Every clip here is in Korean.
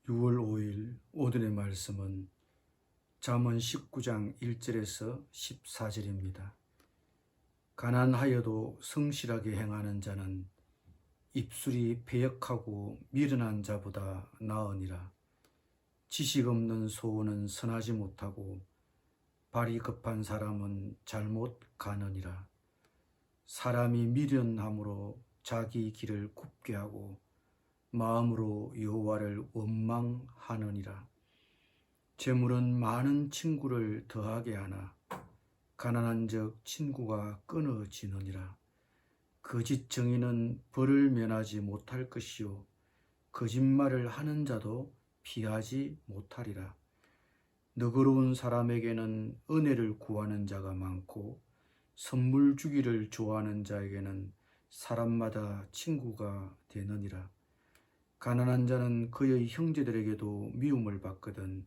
6월 5일 오늘의 말씀은 잠언 19장 1절에서 14절입니다. 가난하여도 성실하게 행하는 자는 입술이 패역하고 미련한 자보다 나으니라. 지식 없는 소원은 선하지 못하고 발이 급한 사람은 잘못 가느니라. 사람이 미련함으로 자기 길을 굽게 하고 마음으로 여호와를 원망하느니라. 재물은 많은 친구를 더하게 하나 가난한 적 친구가 끊어지느니라. 거짓 정의는 벌을 면하지 못할 것이요 거짓말을 하는 자도 피하지 못하리라. 너그러운 사람에게는 은혜를 구하는 자가 많고 선물 주기를 좋아하는 자에게는 사람마다 친구가 되느니라. 가난한 자는 그의 형제들에게도 미움을 받거든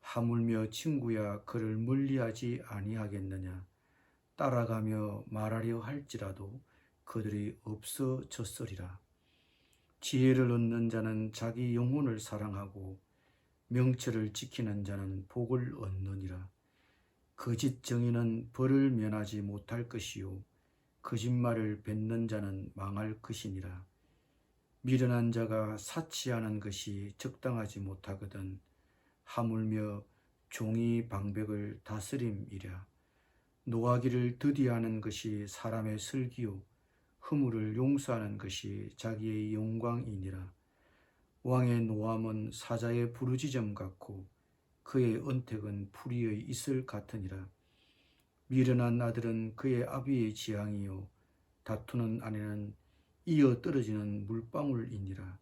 하물며 친구야 그를 멀리하지 아니하겠느냐. 따라가며 말하려 할지라도 그들이 없어졌으리라. 지혜를 얻는 자는 자기 영혼을 사랑하고 명철을 지키는 자는 복을 얻느니라. 거짓 정의는 벌을 면하지 못할 것이요 거짓말을 뱉는 자는 망할 것이니라. 미련한 자가 사치하는 것이 적당하지 못하거든 하물며 종이 방백을 다스림이랴. 노하기를 더디하는 것이 사람의 슬기요 허물을 용서하는 것이 자기의 영광이니라. 왕의 노함은 사자의 부르짖음 같고 그의 언택은 풀이의 이슬 같으니라. 미련한 아들은 그의 아비의 지향이요 다투는 아내는 이어 떨어지는 물방울이니라.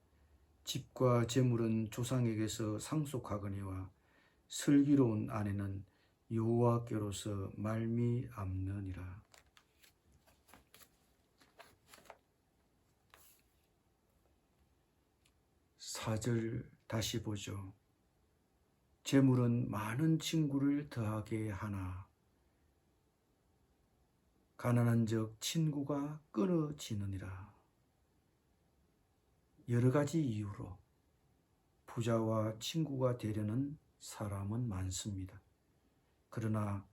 집과 재물은 조상에게서 상속하거니와 슬기로운 아내는 여호와께로서 말미암느니라. 4절 다시 보죠. 재물은 많은 친구를 더하게 하나 가난한 적 친구가 끊어지느니라. 여러 가지 이유로 부자와 친구가 되려는 사람은 많습니다. 그러나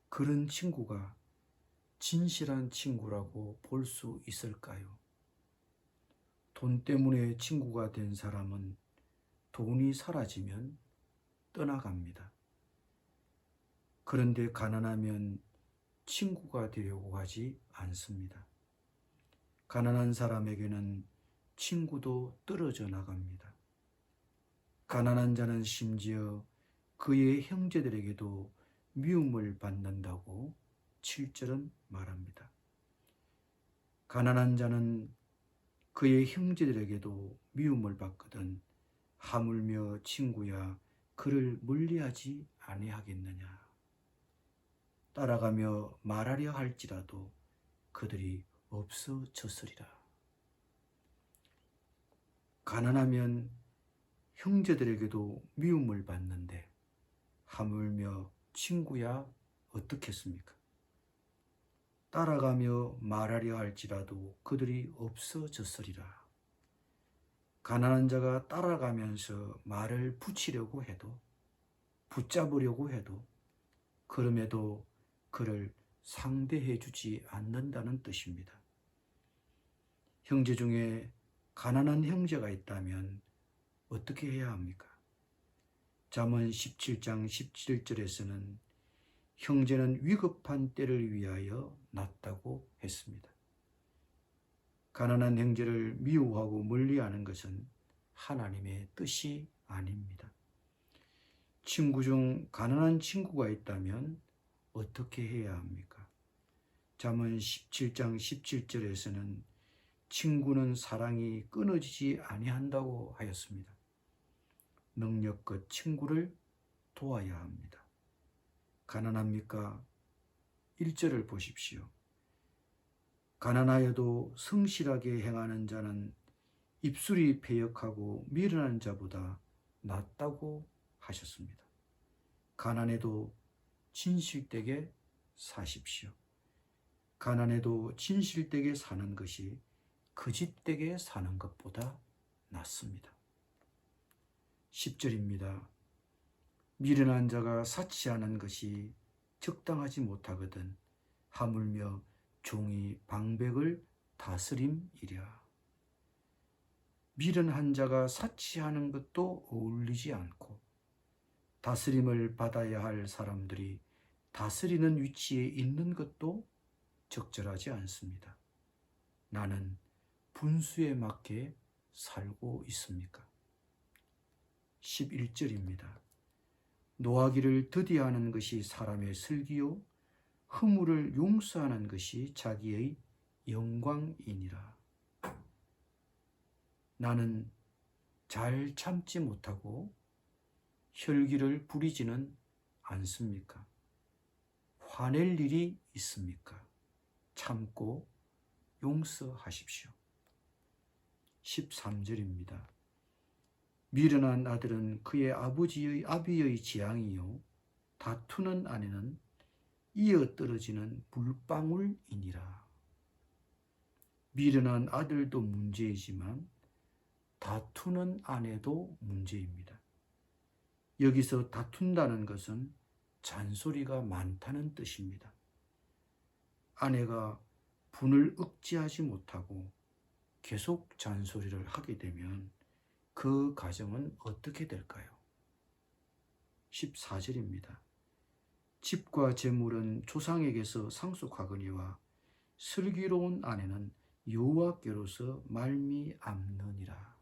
그런 친구가 진실한 친구라고 볼 수 있을까요? 돈 때문에 친구가 된 사람은 돈이 사라지면 떠나갑니다. 그런데 가난하면 친구가 되려고 하지 않습니다. 가난한 사람에게는 친구도 떨어져 나갑니다. 가난한 자는 심지어 그의 형제들에게도 미움을 받는다고 7절은 말합니다. 가난한 자는 그의 형제들에게도 미움을 받거든 하물며 친구야 그를 멀리하지 아니하겠느냐. 따라가며 말하려 할지라도 그들이 없어졌으리라. 가난하면 형제들에게도 미움을 받는데 하물며 친구야 어떻겠습니까? 따라가며 말하려 할지라도 그들이 없어졌으리라. 가난한 자가 따라가면서 말을 붙이려고 해도 붙잡으려고 해도 그럼에도 그를 상대해 주지 않는다는 뜻입니다. 형제 중에 가난한 형제가 있다면 어떻게 해야 합니까? 잠언 17장 17절에서는 형제는 위급한 때를 위하여 놨다고 했습니다. 가난한 형제를 미워하고 멀리하는 것은 하나님의 뜻이 아닙니다. 친구 중 가난한 친구가 있다면 어떻게 해야 합니까? 잠언 17장 17절에서는 친구는 사랑이 끊어지지 아니한다고 하였습니다. 능력껏 친구를 도와야 합니다. 가난합니까? 1절을 보십시오. 가난하여도 성실하게 행하는 자는 입술이 패역하고 미련한 자보다 낫다고 하셨습니다. 가난해도 진실되게 사십시오. 가난해도 진실되게 사는 것이 거짓되게 사는 것보다 낫습니다. 10절입니다. 미련한 자가 사치하는 것이 적당하지 못하거든 하물며 종이 방백을 다스림이랴. 미련한 자가 사치하는 것도 어울리지 않고 다스림을 받아야 할 사람들이 다스리는 위치에 있는 것도 적절하지 않습니다. 나는 분수에 맞게 살고 있습니까? 11절입니다. 노하기를 더디하는 것이 사람의 슬기요 허물을 용서하는 것이 자기의 영광이니라. 나는 잘 참지 못하고 혈기를 부리지는 않습니까? 화낼 일이 있습니까? 참고 용서하십시오. 13절입니다. 미련한 아들은 그의 아비의 재앙이요 다투는 아내는 이어 떨어지는 물방울이니라. 미련한 아들도 문제이지만 다투는 아내도 문제입니다. 여기서 다툰다는 것은 잔소리가 많다는 뜻입니다. 아내가 분을 억제하지 못하고 계속 잔소리를 하게 되면 그 가정은 어떻게 될까요? 14절입니다. 집과 재물은 조상에게서 상속하거니와 슬기로운 아내는 여호와께로서 말미암느니라.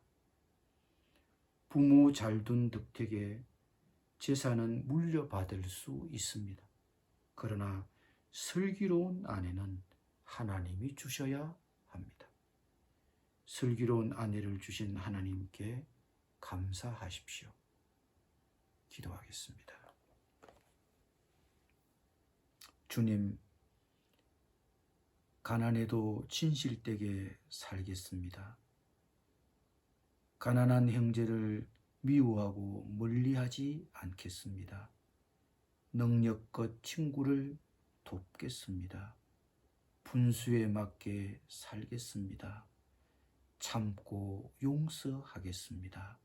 부모 잘 둔 덕택에 재산은 물려받을 수 있습니다. 그러나 슬기로운 아내는 하나님이 주셔야 합니다. 슬기로운 아내를 주신 하나님께 감사하십시오. 기도하겠습니다. 주님, 가난해도 진실되게 살겠습니다. 가난한 형제를 미워하고 멀리하지 않겠습니다. 능력껏 친구를 돕겠습니다. 분수에 맞게 살겠습니다. 참고 용서하겠습니다.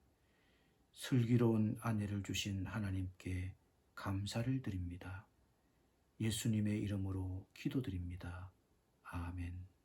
슬기로운 아내를 주신 하나님께 감사를 드립니다. 예수님의 이름으로 기도드립니다. 아멘.